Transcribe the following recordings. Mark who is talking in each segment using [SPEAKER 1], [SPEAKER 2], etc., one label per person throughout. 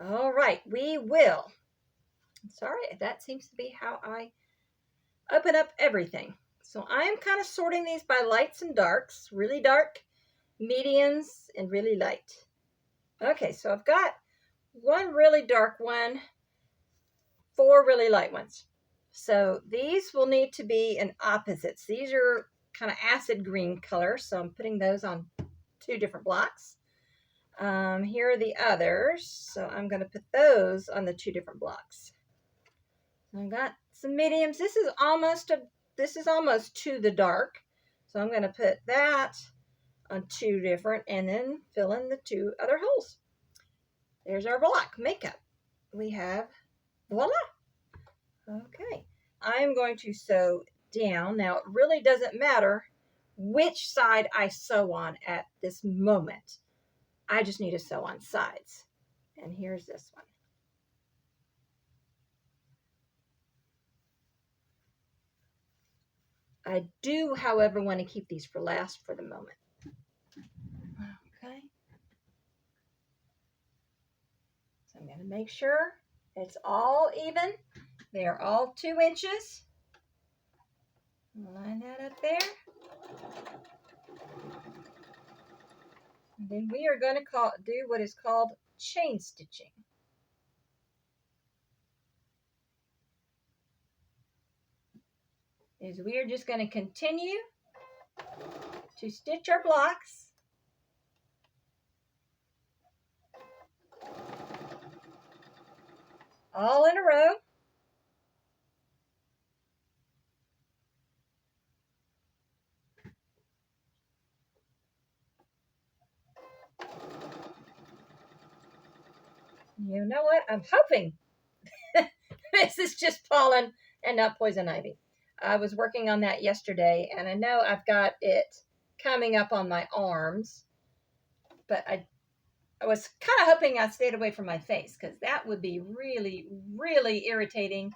[SPEAKER 1] All right, we will. Sorry, that seems to be how I open up everything. So I'm kind of sorting these by lights and darks, really dark, mediums, and really light. Okay, so I've got one really dark one, 4 really light ones. So these will need to be in opposites. These are kind of acid green colors, so I'm putting those on 2 different blocks. Here are the others, so I'm going to put those on the 2 different blocks. I've got some mediums. This is almost to the dark, so I'm going to put that on 2 different, and then fill in the 2 other holes. There's our block makeup. We have voila. Okay, I'm going to sew down. Now it really doesn't matter which side I sew on at this moment. I just need to sew on sides. And here's this one. I do, however, want to keep these for last for the moment. Okay. So I'm going to make sure it's all even. They are all 2 inches. Line that up there. And then we are going to do what is called chain stitching. We are just going to continue to stitch our blocks. All in a row. You know what? I'm hoping this is just pollen and not poison ivy. I was working on that yesterday, and I know I've got it coming up on my arms, but I was kind of hoping I stayed away from my face, because that would be really, really irritating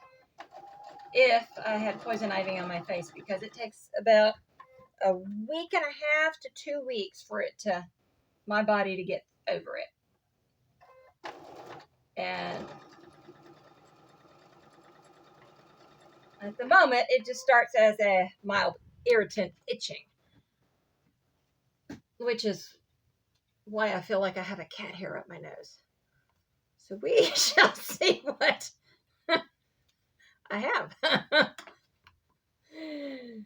[SPEAKER 1] if I had poison ivy on my face, because it takes about a week and a half to 2 weeks for my body to get over it. And at the moment, it just starts as a mild irritant itching, which is why I feel like I have a cat hair up my nose. So we shall see what I have in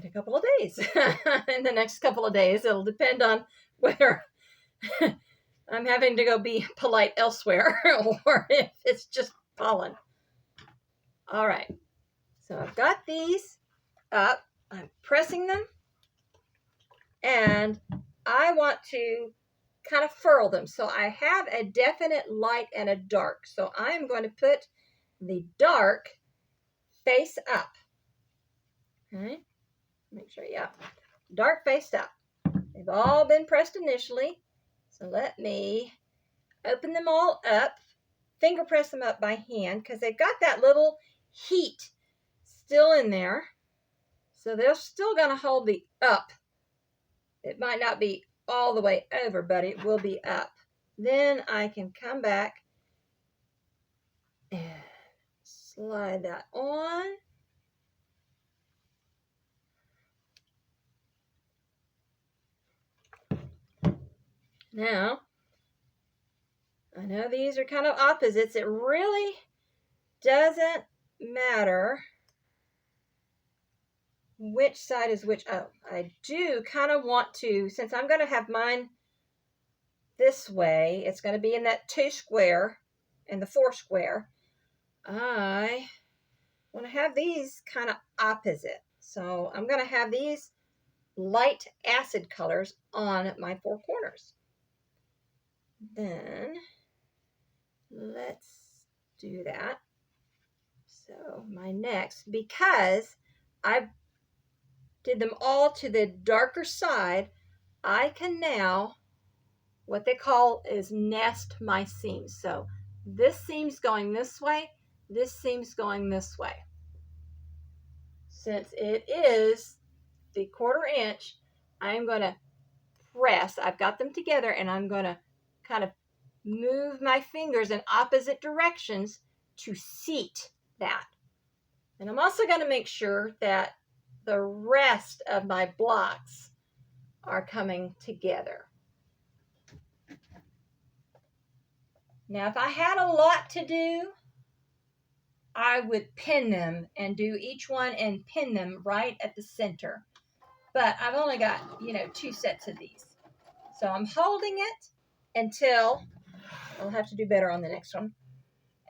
[SPEAKER 1] a couple of days. In the next couple of days, it'll depend on whether I'm having to go be polite elsewhere or if it's just pollen. All right. So I've got these up. I'm pressing them, and I want to kind of furl them. So I have a definite light and a dark. So I'm going to put the dark face up. Okay. Make sure, yeah. Dark face up. They've all been pressed initially. So let me open them all up. Finger press them up by hand, because they've got that little heat still in there. So they're still going to hold the up. It might not be all the way over, but it will be up. Then I can come back and slide that on. Now, I know these are kind of opposites. It really doesn't matter which side is which. Oh, I do kind of want to, since I'm going to have mine this way, it's going to be in that 2 square and the 4 square. I want to have these kind of opposite. So I'm going to have these light acid colors on my 4 corners. Then let's do that. So my next, because I did them all to the darker side, I can now, what they call is nest my seams. So this seam's going this way, this seam's going this way. Since it is the 1/4 inch, I'm going to press. I've got them together, and I'm going to kind of move my fingers in opposite directions to seat that. And I'm also going to make sure that the rest of my blocks are coming together. Now, if I had a lot to do, I would pin them and do each one and pin them right at the center. But I've only got, 2 sets of these. So I'm holding it until, I'll have to do better on the next one,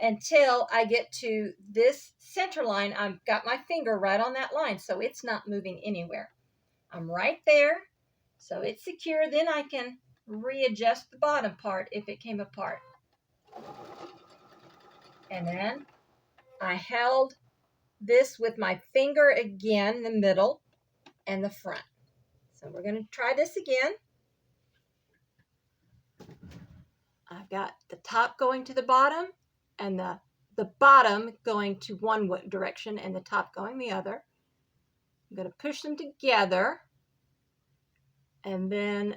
[SPEAKER 1] until I get to this center line. I've got my finger right on that line, so it's not moving anywhere. I'm right there, so it's secure. Then I can readjust the bottom part if it came apart. And then I held this with my finger again, the middle and the front. So we're going to try this again. I've got the top going to the bottom and the bottom going to one direction and the top going the other. I'm going to push them together and then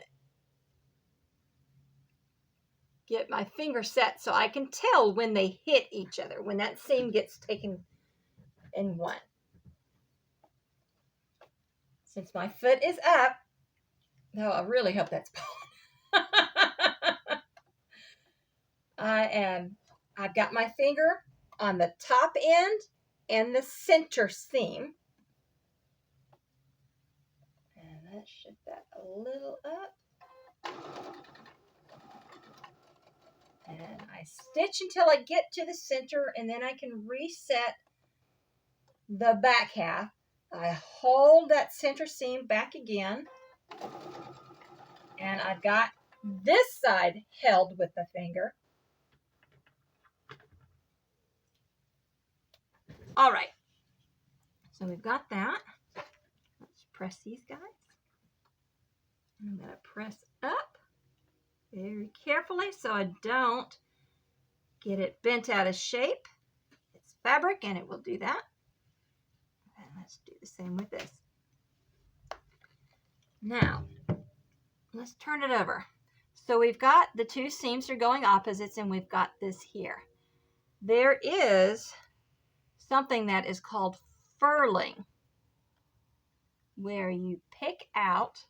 [SPEAKER 1] get my finger set so I can tell when they hit each other, when that seam gets taken in one. Since my foot is up, no, I really hope that's I've got my finger on the top end and the center seam. And let's shift that a little up. And I stitch until I get to the center, and then I can reset the back half. I hold that center seam back again, and I've got this side held with the finger. All right, so we've got that. Let's press these guys. I'm going to press up very carefully so I don't get it bent out of shape. It's fabric and it will do that. And let's do the same with this. Now, let's turn it over. So we've got the 2 seams are going opposites and we've got this here. There is something that is called furling, where you pick out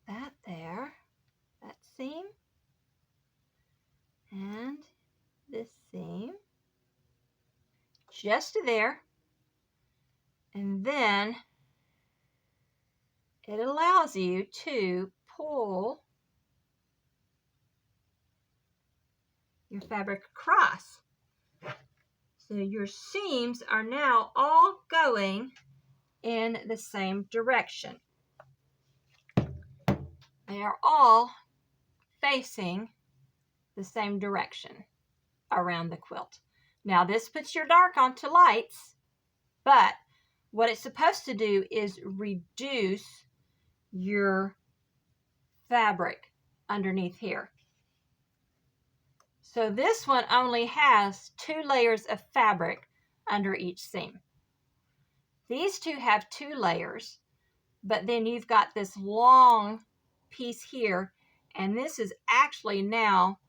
[SPEAKER 1] that there, that seam, and this seam, just to there, and then it allows you to pull your fabric across. So your seams are now all going in the same direction. They are all facing the same direction around the quilt. Now this puts your dark onto lights, but what it's supposed to do is reduce your fabric underneath here. So this one only has 2 layers of fabric under each seam. These 2 have 2 layers, but then you've got this long piece here, and this is actually now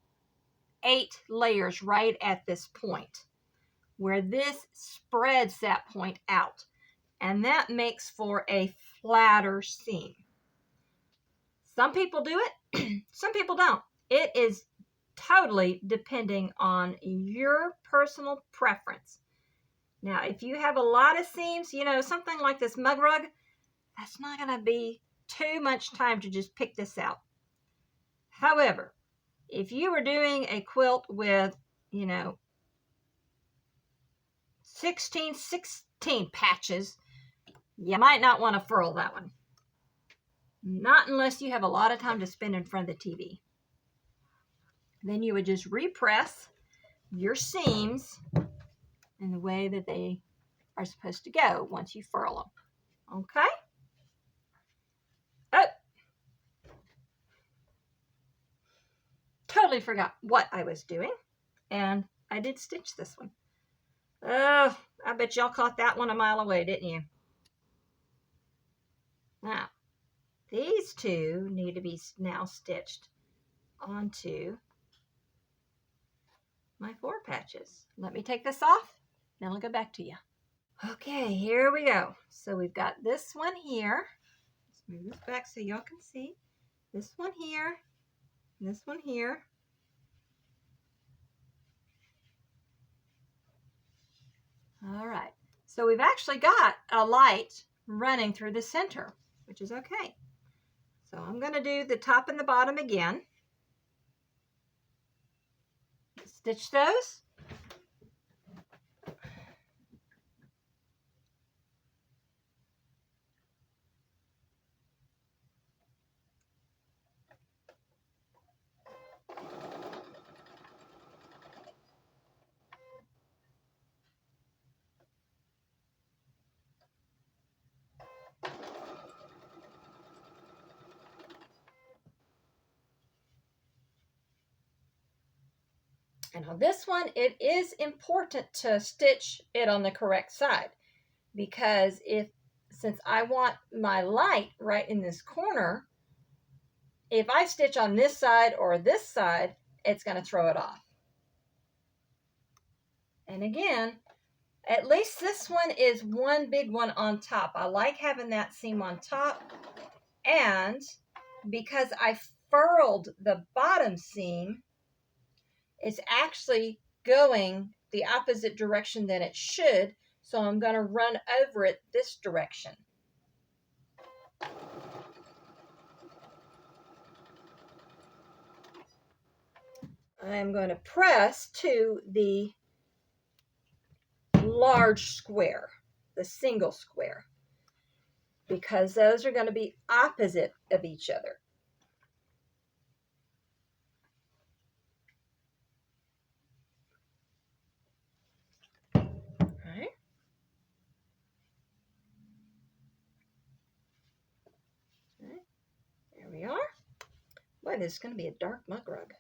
[SPEAKER 1] 8 layers right at this point, where this spreads that point out, and that makes for a flatter seam. Some people do it, some people don't. It is totally depending on your personal preference. Now, if you have a lot of seams, something like this mug rug, that's not going to be too much time to just pick this out. However, if you were doing a quilt with, 16 patches, you might not want to furl that one. Not unless you have a lot of time to spend in front of the TV. Then you would just repress your seams in the way that they are supposed to go once you furl them. Okay? Oh! Totally forgot what I was doing, and I did stitch this one. Oh, I bet y'all caught that one a mile away, didn't you? Now, these two need to be now stitched onto my 4 patches. Let me take this off, then I'll go back to you. Okay, here we go. So we've got this one here. Let's move this back so y'all can see. This one here, this one here. All right, so we've actually got a light running through the center, which is okay. So I'm going to do the top and the bottom again. Stitch those. And on this one, it is important to stitch it on the correct side, because since I want my light right in this corner, if I stitch on this side or this side, it's going to throw it off. And again, at least this one is one big one on top. I like having that seam on top, and because I furled the bottom seam, it's actually going the opposite direction than it should, so I'm going to run over it this direction. I'm going to press to the large square, the single square, because those are going to be opposite of each other. Right. Okay. There we are. Boy, this is going to be a dark mug rug.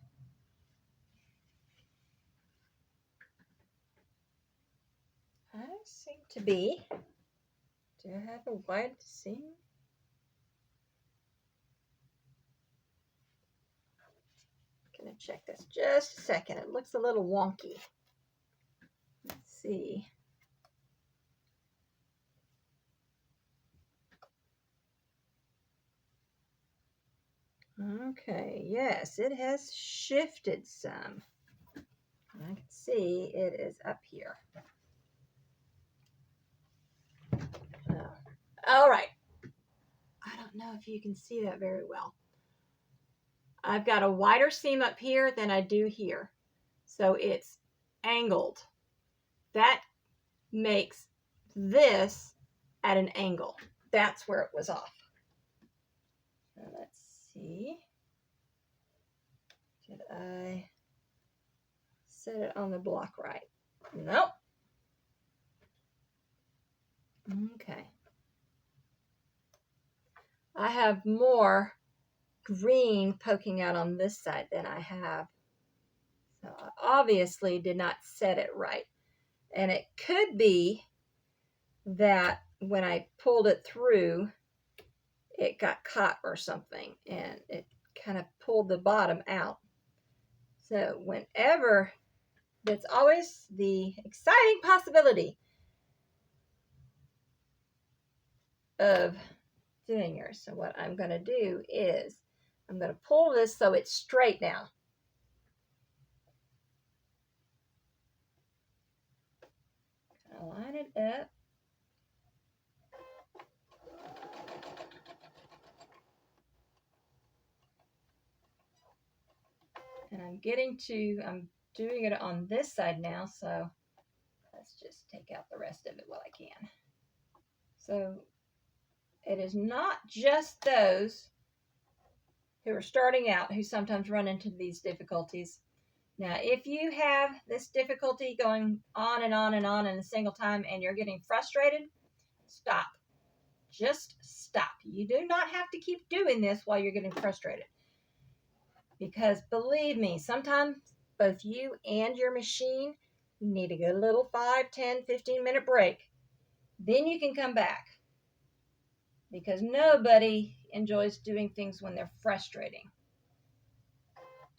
[SPEAKER 1] I seem to be. Do I have a wide seam? I'm going to check this just a second. It looks a little wonky. Let's see. Okay, yes, it has shifted some. I can see it is up here. Oh. All right. I don't know if you can see that very well. I've got a wider seam up here than I do here. So it's angled. That makes this at an angle. That's where it was off. So let's see. Did I set it on the block right? Nope. Okay. I have more green poking out on this side than I have. So I obviously did not set it right. And it could be that when I pulled it through, it got caught or something, and it kind of pulled the bottom out. So whenever, that's always the exciting possibility of doing yours. So what I'm going to do is I'm going to pull this so it's straight now. Line it up. And I'm doing it on this side now, so let's just take out the rest of it while I can. So it is not just those who are starting out who sometimes run into these difficulties. Now, if you have this difficulty going on and on and on in a single time and you're getting frustrated, stop. Just stop. You do not have to keep doing this while you're getting frustrated. Because believe me, sometimes both you and your machine need a good little 5, 10, 15-minute break. Then you can come back. Because nobody enjoys doing things when they're frustrating.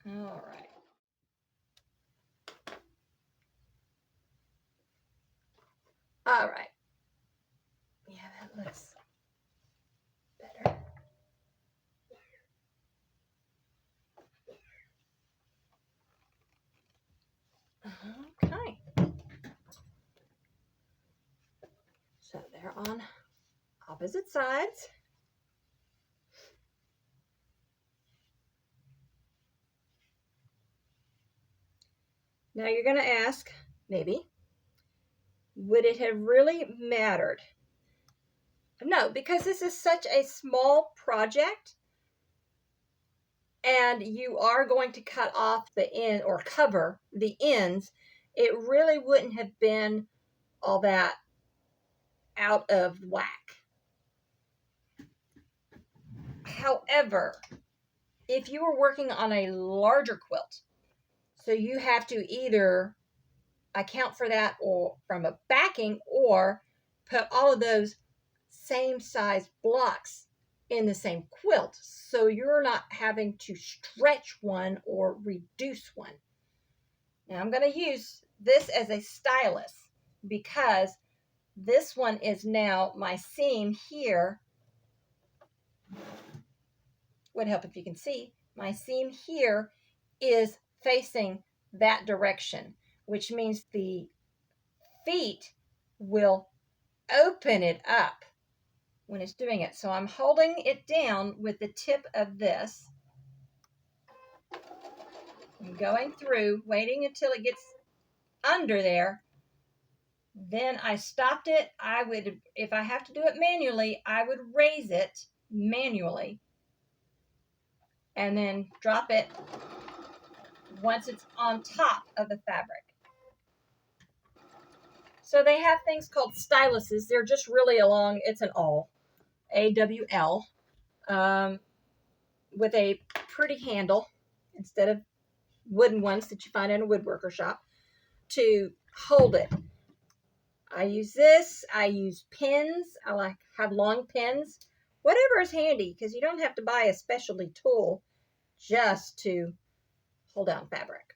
[SPEAKER 1] All right. All right. Yeah, that looks better. Okay. So they're on opposite sides. Now you're going to ask, maybe, would it have really mattered? No, because this is such a small project and you are going to cut off the end or cover the ends, it really wouldn't have been all that out of whack. However, if you were working on a larger quilt, so you have to either account for that or from a backing or put all of those same size blocks in the same quilt, so you're not having to stretch one or reduce one. Now I'm going to use this as a stylus because this one is now my seam here. Would help if you can see my seam here is facing that direction, which means the feet will open it up when it's doing it. So I'm holding it down with the tip of this. I'm going through, waiting until it gets under there. Then I stopped it. I would, if I have to do it manually, I would raise it manually and then drop it once it's on top of the fabric. So they have things called styluses. They're just really along, it's an awl, A-W-L, with a pretty handle instead of wooden ones that you find in a woodworker shop to hold it. I use this. I use pins. I have long pins. Whatever is handy, because you don't have to buy a specialty tool just to hold down fabric.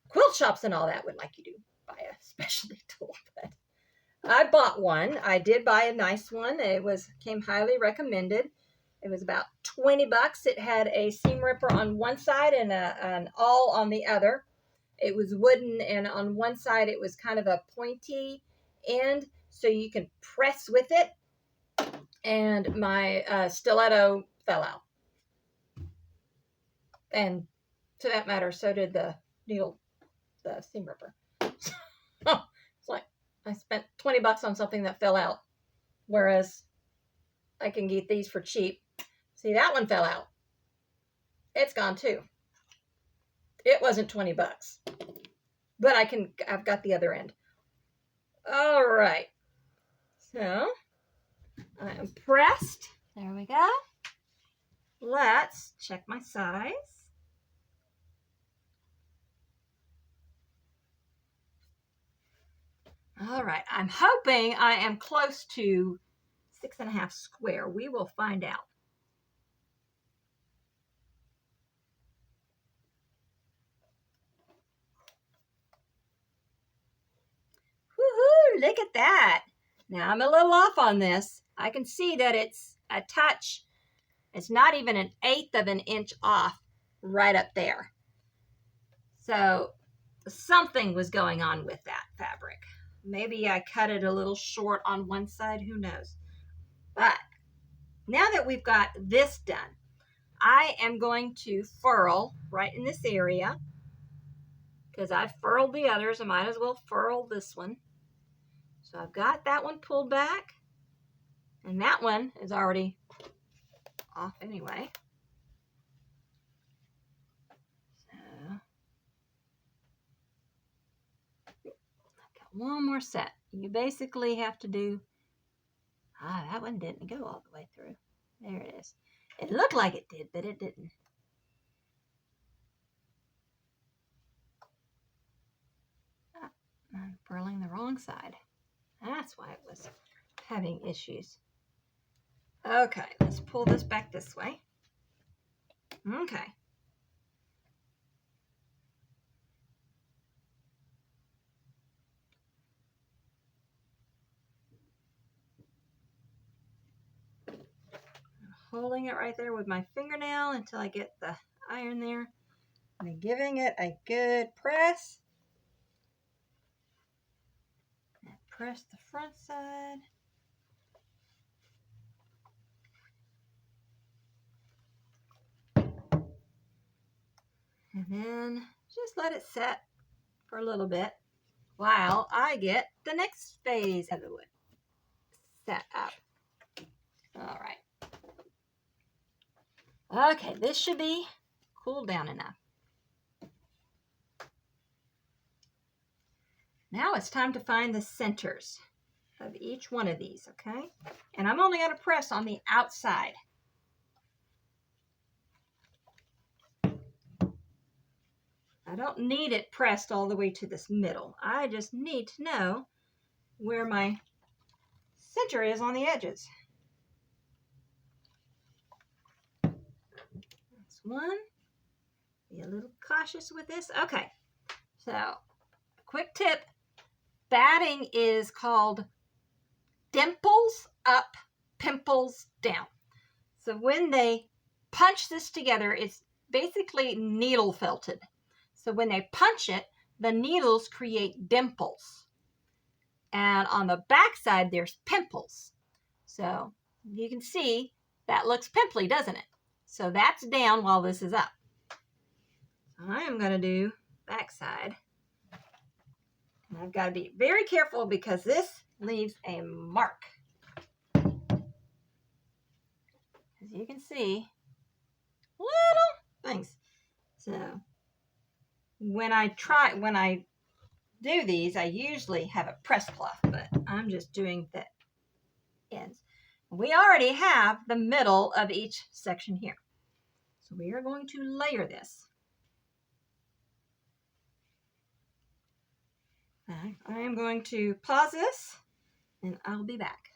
[SPEAKER 1] Quilt shops and all that would like you to buy a specialty tool, but I bought one. I did buy a nice one. It came highly recommended. It was about 20 bucks. It had a seam ripper on one side and an awl on the other. It was wooden, and on one side it was kind of a pointy end, so you can press with it. And my stiletto fell out. And to that matter, so did the needle, the seam ripper. It's like I spent 20 bucks on something that fell out, whereas I can get these for cheap. See, that one fell out. It's gone too. It wasn't 20 bucks. But I've got the other end. All right. So I am pressed. There we go. Let's check my size. All right. I'm hoping I am close to 6.5 square. We will find out. Woohoo! Look at that. Now I'm a little off on this. I can see that it's a touch. It's not even 1/8 of an inch off right up there. So something was going on with that fabric. Maybe I cut it a little short on one side. Who knows? But now that we've got this done, I am going to furl right in this area because I've furled the others. I might as well furl this one. So I've got that one pulled back, and that one is already off anyway. So I've got one more set. You basically have to do, that one didn't go all the way through. There it is. It looked like it did, but it didn't. I'm furling the wrong side. That's why it was having issues. Okay, let's pull this back this way. Okay. Holding it right there with my fingernail until I get the iron there. And giving it a good press. And press the front side. And then just let it set for a little bit while I get the next phase of the wood set up. All right. Okay, this should be cooled down enough. Now it's time to find the centers of each one of these, okay? And I'm only going to press on the outside. I don't need it pressed all the way to this middle. I just need to know where my center is on the edges. That's one. Be a little cautious with this. Okay, so quick tip. Batting is called dimples up, pimples down. So when they punch this together, it's basically needle felted. So when they punch it, the needles create dimples. And on the back side, there's pimples. So you can see that looks pimply, doesn't it? So that's down while this is up. So I am going to do back side. And I've got to be very careful because this leaves a mark. As you can see, little things. So when I do these, I usually have a press cloth, but I'm just doing the ends. We already have the middle of each section here. So we are going to layer this. I am going to pause this and I'll be back.